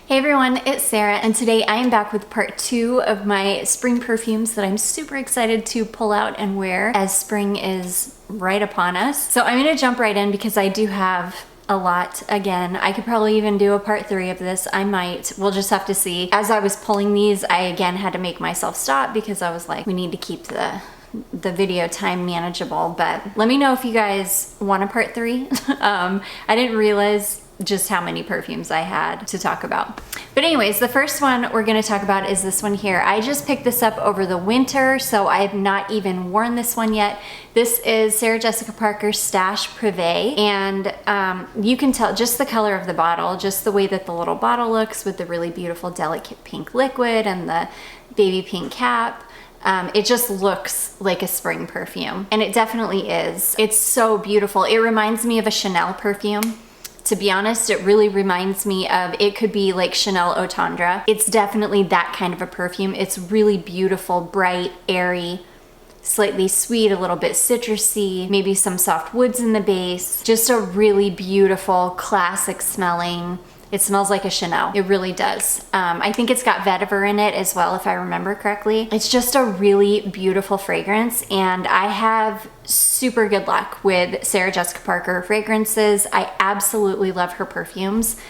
Hey everyone, it's Sarah, and today I am back with part 2 of my spring perfumes that I'm super excited to pull out and wear as spring is right upon us. So I'm gonna jump right in because I do have a lot again. I could probably even do a part 3 of this. I might. We'll just have to see. As I was pulling these, I again had to make myself stop because I was like, we need to keep the video time manageable. But let me know if you guys want a part 3. I didn't realize just how many perfumes I had to talk about. But anyways, the first one we're gonna talk about is this one here. I just picked this up over the winter, so I have not even worn this one yet. This is Sarah Jessica Parker's Stash Prive, and you can tell just the color of the bottle, just the way that the little bottle looks with the really beautiful delicate pink liquid and the baby pink cap. It just looks like a spring perfume, and it definitely is. It's so beautiful. It reminds me of a Chanel perfume. To be honest, it really reminds me of, it could be like Chanel Eau Tendre. It's definitely that kind of a perfume. It's really beautiful, bright, airy, slightly sweet, a little bit citrusy, maybe some soft woods in the base. Just a really beautiful, classic smelling. It smells like a Chanel. It really does. I think it's got vetiver in it as well, if I remember correctly. It's just a really beautiful fragrance, and I have super good luck with Sarah Jessica Parker fragrances. I absolutely love her perfumes.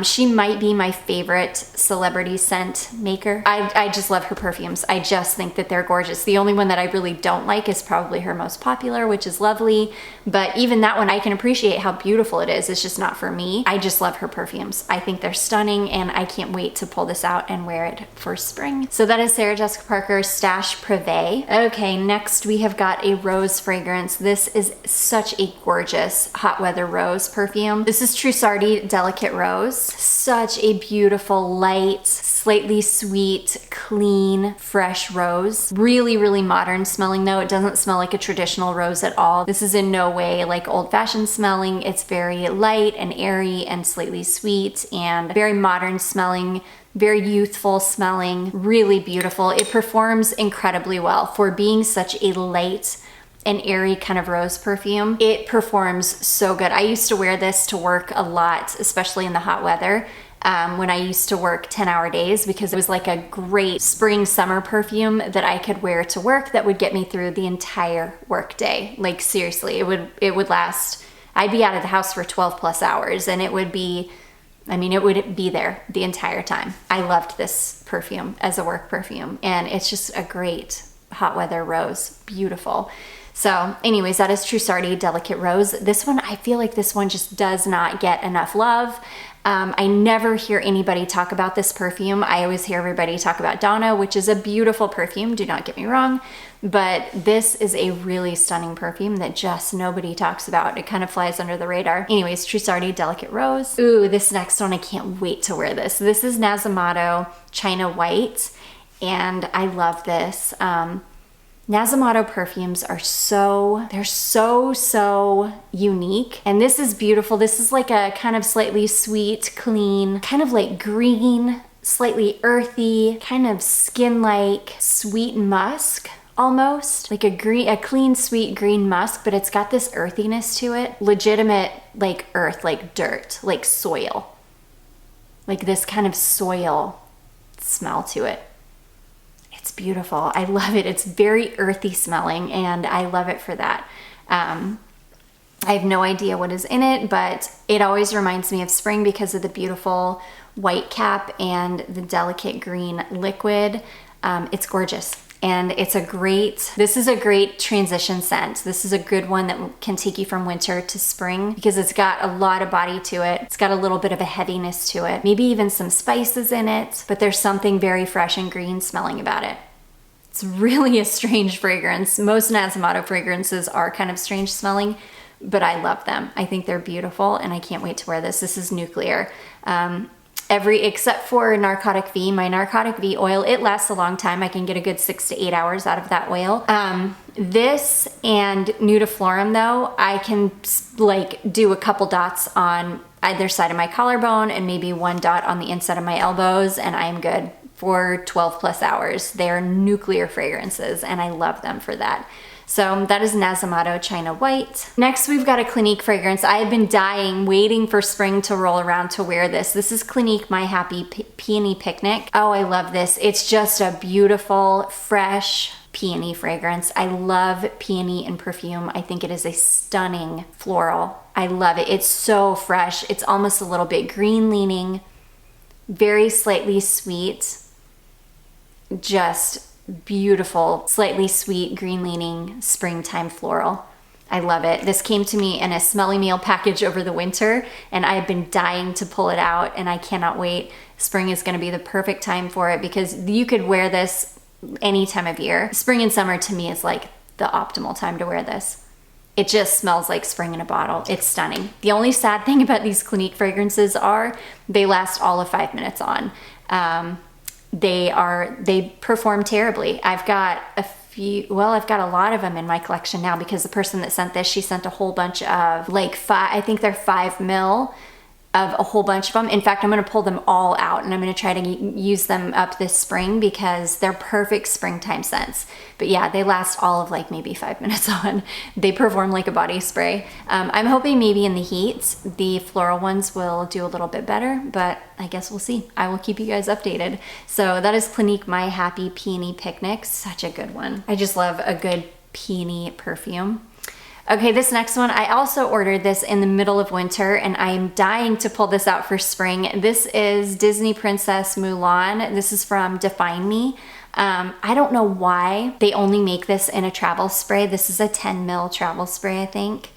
She might be my favorite celebrity scent maker. I just love her perfumes. I just think that they're gorgeous. The only one that I really don't like is probably her most popular, which is Lovely. But even that one, I can appreciate how beautiful it is. It's just not for me. I just love her perfumes. I think they're stunning, and I can't wait to pull this out and wear it for spring. So that is Sarah Jessica Parker's Stash Prive. Okay, next we have got a rose fragrance. This is such a gorgeous hot weather rose perfume. This is Trussardi Delicate Rose. Such a beautiful, light, slightly sweet, clean, fresh rose. Really, really modern smelling though. It doesn't smell like a traditional rose at all. This is in no way like old-fashioned smelling. It's very light and airy and slightly sweet and very modern smelling, very youthful smelling, really beautiful. It performs incredibly well for being such a light an airy kind of rose perfume. It performs so good. I used to wear this to work a lot, especially in the hot weather, when I used to work 10-hour days, because it was like a great spring summer perfume that I could wear to work that would get me through the entire work day. Like seriously, it would last, I'd be out of the house for 12 plus hours, and it would be, I mean, it would be there the entire time. I loved this perfume as a work perfume, and it's just a great hot weather rose. Beautiful. So anyways, that is Trussardi Delicate Rose. This one, I feel like this one just does not get enough love. I never hear anybody talk about this perfume. I always hear everybody talk about Donna, which is a beautiful perfume, do not get me wrong, but this is a really stunning perfume that just nobody talks about. It kind of flies under the radar. Anyways, Trussardi Delicate Rose. Ooh, this next one, I can't wait to wear this. This is Nasomatto China White, and I love this. Nasomatto perfumes are they're so unique. And this is beautiful. This is like a kind of slightly sweet, clean, kind of like green, slightly earthy, kind of skin-like sweet musk almost. Like a clean, sweet green musk, but it's got this earthiness to it. Legitimate like earth, like dirt, like soil. Like this kind of soil smell to it. It's beautiful. I love it. It's very earthy smelling, and I love it for that. I have no idea what is in it, but it always reminds me of spring because of the beautiful white cap and the delicate green liquid. It's gorgeous. And this is a great transition scent. This is a good one that can take you from winter to spring because it's got a lot of body to it. It's got a little bit of a heaviness to it, maybe even some spices in it, but there's something very fresh and green smelling about it. It's really a strange fragrance. Most Nasomatto fragrances are kind of strange smelling, but I love them. I think they're beautiful, and I can't wait to wear this. This is Nuclear. Except for Narcotic V, my Narcotic V oil, it lasts a long time. I can get a good 6 to 8 hours out of that oil. This and Nudiflorum though, I can like do a couple dots on either side of my collarbone and maybe one dot on the inside of my elbows, and I'm good for 12 plus hours. They're nuclear fragrances, and I love them for that. So that is Nasomatto China White. Next, we've got a Clinique fragrance. I have been dying, waiting for spring to roll around to wear this. This is Clinique My Happy Peony Picnic. Oh, I love this. It's just a beautiful, fresh peony fragrance. I love peony in perfume. I think it is a stunning floral. I love it. It's so fresh. It's almost a little bit green leaning, very slightly sweet, just beautiful, slightly sweet, green leaning springtime floral. I love it. This came to me in a smelly meal package over the winter, and I've been dying to pull it out, and I cannot wait. Spring is going to be the perfect time for it because you could wear this any time of year. Spring and summer to me is like the optimal time to wear this. It just smells like spring in a bottle. It's stunning. The only sad thing about these Clinique fragrances are they last all of 5 minutes on. They perform terribly. I've got I've got a lot of them in my collection now because the person that sent this, she sent a whole bunch of like I think they're 5 ml of a whole bunch of them. In fact, I'm going to pull them all out and I'm going to try to use them up this spring because they're perfect springtime scents. But yeah, they last all of like maybe 5 minutes on. They perform like a body spray. I'm hoping maybe in the heat, the floral ones will do a little bit better, but I guess we'll see. I will keep you guys updated. So that is Clinique My Happy Peony Picnic. Such a good one. I just love a good peony perfume. Okay, this next one, I also ordered this in the middle of winter and I am dying to pull this out for spring. This is Disney Princess Mulan. This is from Define Me. I don't know why they only make this in a travel spray. This is a 10 ml travel spray, I think.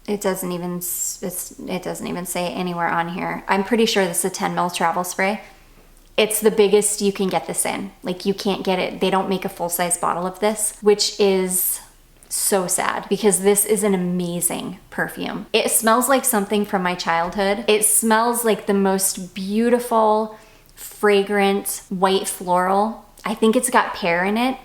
It doesn't even say anywhere on here. I'm pretty sure this is a 10 ml travel spray. It's the biggest you can get this in. Like you can't get it. They don't make a full-size bottle of this, which is so sad because this is an amazing perfume. It smells like something from my childhood. It smells like the most beautiful, fragrant white floral. I think it's got pear in it.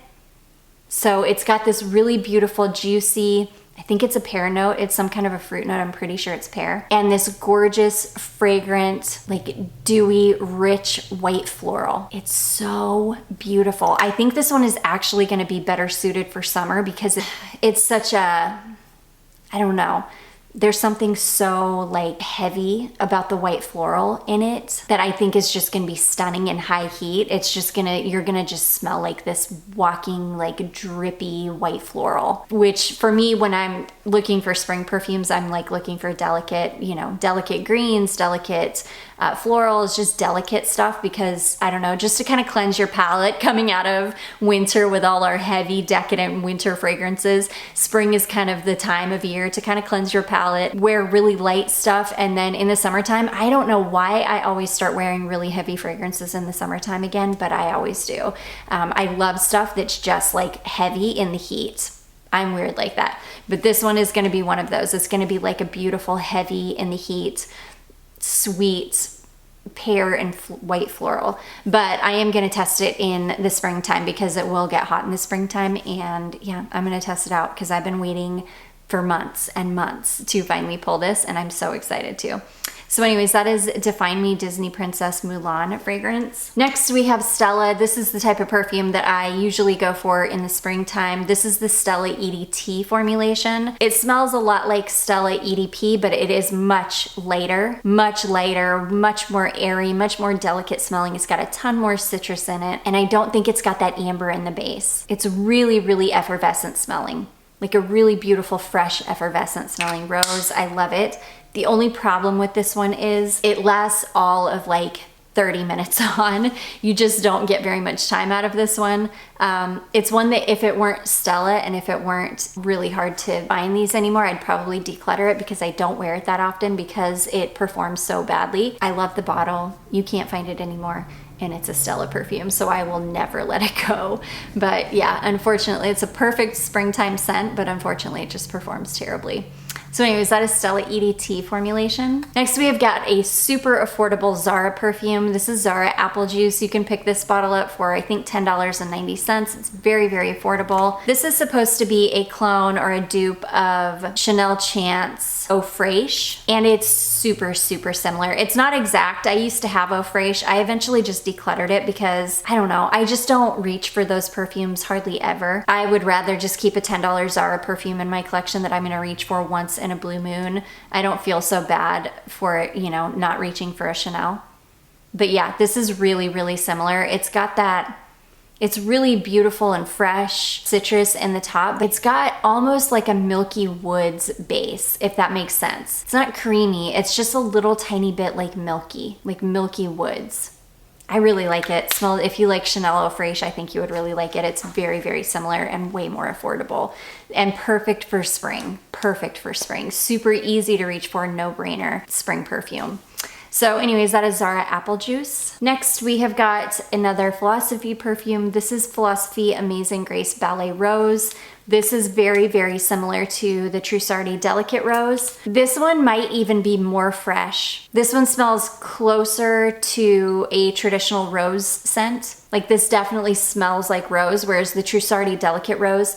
So it's got this really beautiful, juicy, I think it's a pear note. It's some kind of a fruit note. I'm pretty sure it's pear. And this gorgeous, fragrant, like dewy, rich white floral. It's so beautiful. I think this one is actually going to be better suited for summer because it's such a, I don't know. There's something so like heavy about the white floral in it that I think is just gonna be stunning in high heat. It's just you're gonna just smell like this walking like drippy white floral, which for me, when I'm looking for spring perfumes, I'm like looking for delicate, delicate greens, delicate florals, just delicate stuff because I don't know, just to kind of cleanse your palate coming out of winter with all our heavy decadent winter fragrances. Spring is kind of the time of year to kind of cleanse your palate, wear really light stuff, and then in the summertime, I don't know why I always start wearing really heavy fragrances in the summertime again, but I always do. I love stuff that's just like heavy in the heat. I'm weird like that. But this one is going to be one of those. It's going to be like a beautiful heavy in the heat, sweet pear and white floral. But I am going to test it in the springtime because it will get hot in the springtime. And yeah, I'm going to test it out because I've been waiting for months and months to finally pull this, and I'm so excited to. So anyways, that is Define Me Disney Princess Mulan fragrance. Next we have Stella. This is the type of perfume that I usually go for in the springtime. This is the Stella EDT formulation. It smells a lot like Stella EDP, but it is much lighter, much more airy, much more delicate smelling. It's got a ton more citrus in it, and I don't think it's got that amber in the base. It's really effervescent smelling. Like a really beautiful, fresh, effervescent smelling rose. I love it. The only problem with this one is it lasts all of like 30 minutes on. You just don't get very much time out of this one. It's one that if it weren't Stella and if it weren't really hard to find these anymore, I'd probably declutter it because I don't wear it that often because it performs so badly. I love the bottle. You can't find it anymore. And it's a Stella perfume, so I will never let it go. But yeah, unfortunately, it's a perfect springtime scent, but unfortunately, it just performs terribly. So anyways, that is Stella EDT formulation. Next we have got a super affordable Zara perfume. This is Zara Applejuice. You can pick this bottle up for I think $10.90. It's very, very affordable. This is supposed to be a clone or a dupe of Chanel Chance Eau Fraiche, and it's super, super similar. It's not exact. I used to have Eau Fraiche. I eventually just decluttered it because, I don't know, I just don't reach for those perfumes hardly ever. I would rather just keep a $10 Zara perfume in my collection that I'm gonna reach for once in a blue moon. I don't feel so bad for, you know, not reaching for a Chanel. But yeah, this is really, really similar. It's got that, it's really beautiful and fresh citrus in the top. It's got almost like a Milky Woods base, if that makes sense. It's not creamy, it's just a little tiny bit like Milky Woods. I really like it. If you like Chanel Eau Fraiche, I think you would really like it. It's very, very similar and way more affordable and perfect for spring. Perfect for spring. Super easy to reach for, no-brainer spring perfume. So anyways, that is Zara Applejuice. Next, we have got another Philosophy perfume. This is Philosophy Amazing Grace Ballet Rose. This is very, very similar to the Trussardi Delicate Rose. This one might even be more fresh. This one smells closer to a traditional rose scent. Like this definitely smells like rose, whereas the Trussardi Delicate Rose,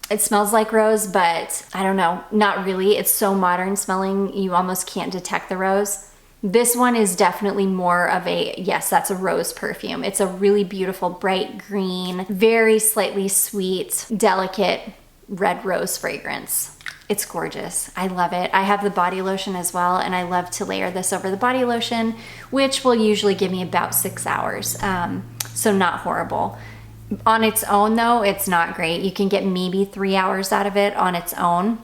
it smells like rose, but I don't know, not really. It's so modern smelling, you almost can't detect the rose. This one is definitely more of a, yes, that's a rose perfume. It's a really beautiful, bright green, very slightly sweet, delicate red rose fragrance. It's gorgeous. I love it. I have the body lotion as well, and I love to layer this over the body lotion, which will usually give me about 6 hours. So not horrible. On its own though, it's not great. You can get maybe 3 hours out of it on its own.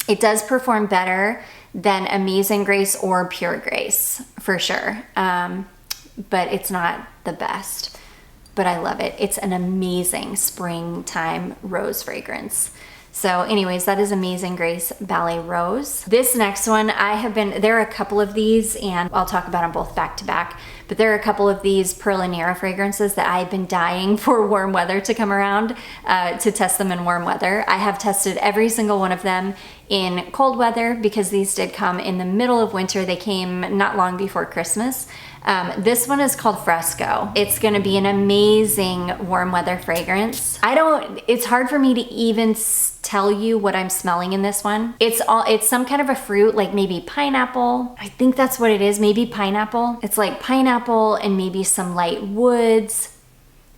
It does perform better than Amazing Grace or Pure Grace, for sure. But it's not the best. But I love it. It's an amazing springtime rose fragrance. So anyways, that is Amazing Grace Ballet Rose. This next one, there are a couple of these, and I'll talk about them both back to back, but there are a couple of these Perlinera fragrances that I've been dying for warm weather to come around to test them in warm weather. I have tested every single one of them in cold weather because these did come in the middle of winter. They came not long before Christmas. This one is called Fresco. It's gonna be an amazing warm weather fragrance. It's hard for me to even tell you what I'm smelling in this one. It's some kind of a fruit, like maybe pineapple. I think that's what it is, maybe pineapple. It's like pineapple and maybe some light woods.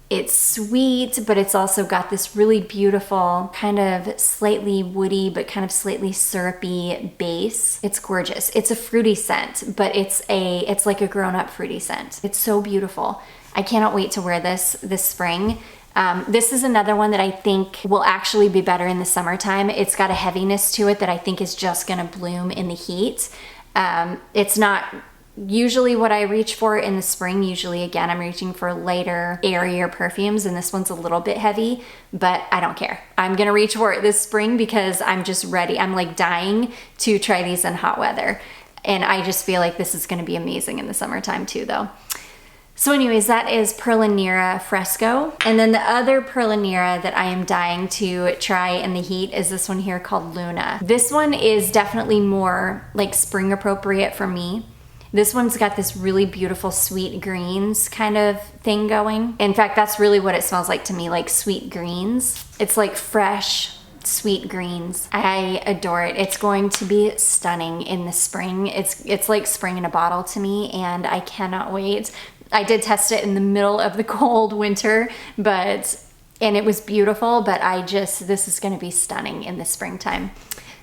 It's sweet, but it's also got this really beautiful, kind of slightly woody, but kind of slightly syrupy base. It's gorgeous. It's a fruity scent, but it's like a grown-up fruity scent. It's so beautiful. I cannot wait to wear this spring. This is another one that I think will actually be better in the summertime. It's got a heaviness to it that I think is just gonna bloom in the heat. It's not usually what I reach for in the spring. Usually, again, I'm reaching for lighter, airier perfumes, and this one's a little bit heavy, but I don't care. I'm gonna reach for it this spring because I'm just ready. I'm like dying to try these in hot weather. And I just feel like this is gonna be amazing in the summertime too, though. So anyways, that is Perlinera Fresco. And then the other Perlinera that I am dying to try in the heat is this one here called Luna. This one is definitely more like spring appropriate for me. This one's got this really beautiful sweet greens kind of thing going. In fact, that's really what it smells like to me, like sweet greens. It's like fresh, sweet greens. I adore it. It's going to be stunning in the spring. It's like spring in a bottle to me, and I cannot wait. I did test it in the middle of the cold winter, and it was beautiful, but this is gonna be stunning in the springtime.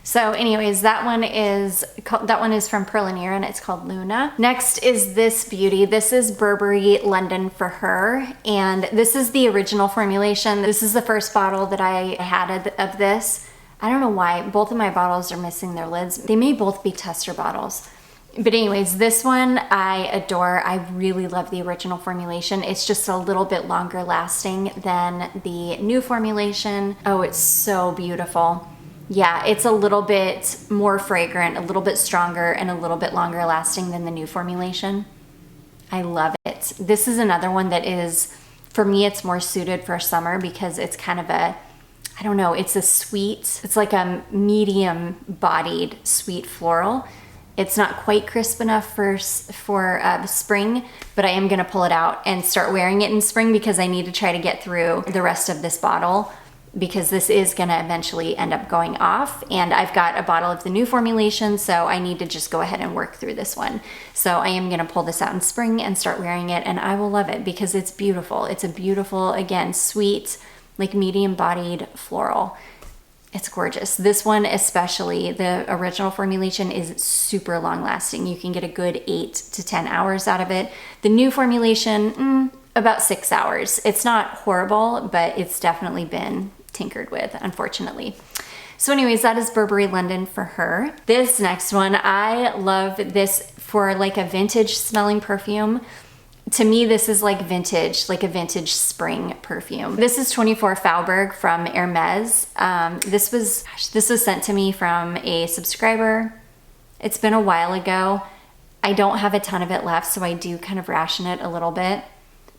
So anyways, that one is from Perlinera and it's called Luna. Next is this beauty. This is Burberry London for Her, and this is the original formulation. This is the first bottle that I had of this. I don't know why, both of my bottles are missing their lids. They may both be tester bottles. But anyways, this one I adore. I really love the original formulation. It's just a little bit longer lasting than the new formulation. Oh, it's so beautiful. Yeah, it's a little bit more fragrant, a little bit stronger, and a little bit longer lasting than the new formulation. I love it. This is another one that is, for me, it's more suited for summer because it's kind of a I don't know, it's a sweet, it's like a medium bodied sweet floral. It's not quite crisp enough for spring, but I am gonna pull it out and start wearing it in spring because I need to try to get through the rest of this bottle, because this is gonna eventually end up going off, and I've got a bottle of the new formulation, so I need to just go ahead and work through this one. So I am gonna pull this out in spring and start wearing it, and I will love it because it's beautiful. It's a beautiful, again, sweet, like medium bodied floral. It's gorgeous. This one especially, the original formulation, is super long lasting. You can get a good 8 to 10 hours out of it. The new formulation, about 6 hours. It's not horrible, but it's definitely been tinkered with, unfortunately. So anyways, that is Burberry London for her. This next one, I love this for like a vintage smelling perfume. To me, this is like vintage, like a vintage spring perfume. This is 24 Faubourg from Hermes. This was sent to me from a subscriber. It's been a while ago. I don't have a ton of it left, so I do kind of ration it a little bit.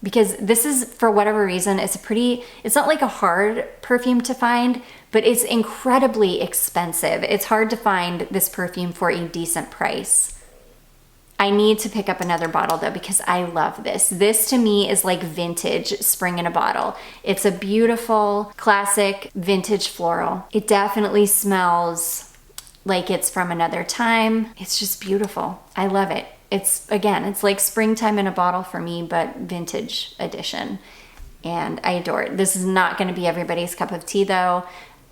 Because this is, for whatever reason, it's not like a hard perfume to find, but it's incredibly expensive. It's hard to find this perfume for a decent price. I need to pick up another bottle though, because I love this. This to me is like vintage spring in a bottle. It's a beautiful, classic, vintage floral. It definitely smells like it's from another time. It's just beautiful. I love it. It's like springtime in a bottle for me, but vintage edition. And I adore it. This is not gonna be everybody's cup of tea though.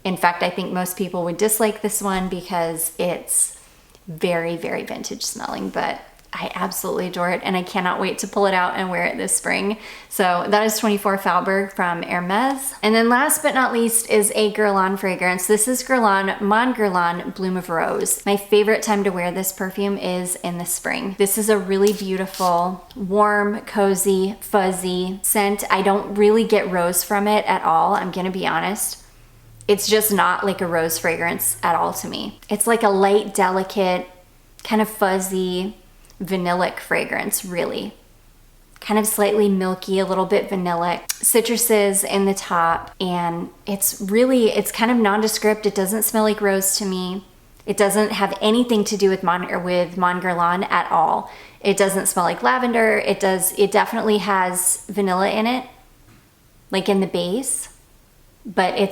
In fact, I think most people would dislike this one because it's very, very vintage smelling, but I absolutely adore it, and I cannot wait to pull it out and wear it this spring. So that is 24 Faubourg from Hermes. And then last but not least is a Guerlain fragrance. This is Guerlain Mon Guerlain Bloom of Rose. My favorite time to wear this perfume is in the spring. This is a really beautiful, warm, cozy, fuzzy scent. I don't really get rose from it at all, I'm gonna be honest. It's just not like a rose fragrance at all to me. It's like a light, delicate, kind of fuzzy, vanillic fragrance, really. Kind of slightly milky, a little bit vanillic. Citruses in the top, and it's kind of nondescript. It doesn't smell like rose to me. It doesn't have anything to do with Mon Guerlain at all. It doesn't smell like lavender. It definitely has vanilla in it, like in the base, but it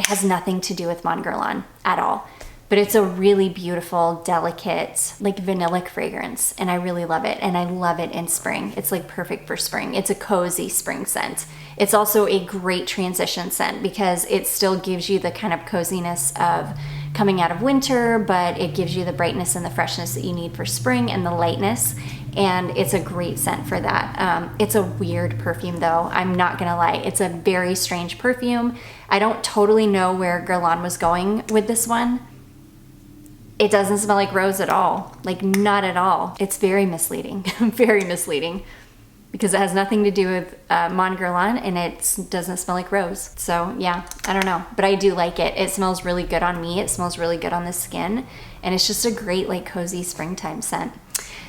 has nothing to do with Mon Guerlain at all. But it's a really beautiful, delicate, like vanillic fragrance, and I really love it, and I love it in spring. It's like perfect for spring. It's a cozy spring scent. It's also a great transition scent because it still gives you the kind of coziness of coming out of winter, but it gives you the brightness and the freshness that you need for spring and the lightness, and it's a great scent for that. It's a weird perfume though, I'm not gonna lie. It's a very strange perfume. I don't totally know where Guerlain was going with this one. It doesn't smell like rose at all, like not at all. It's very misleading, very misleading, because it has nothing to do with Mon Guerlain, and it doesn't smell like rose. So yeah, I don't know, but I do like it. It smells really good on me. It smells really good on the skin, and it's just a great like cozy springtime scent.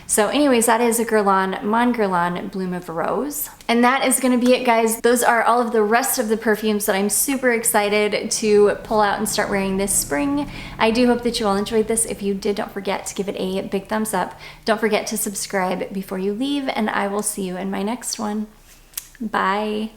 So anyways, that is a Guerlain Mon Guerlain Bloom of Rose. And that is gonna be it, guys. Those are all of the rest of the perfumes that I'm super excited to pull out and start wearing this spring. I do hope that you all enjoyed this. If you did, don't forget to give it a big thumbs up. Don't forget to subscribe before you leave, and I will see you in my next one. Bye.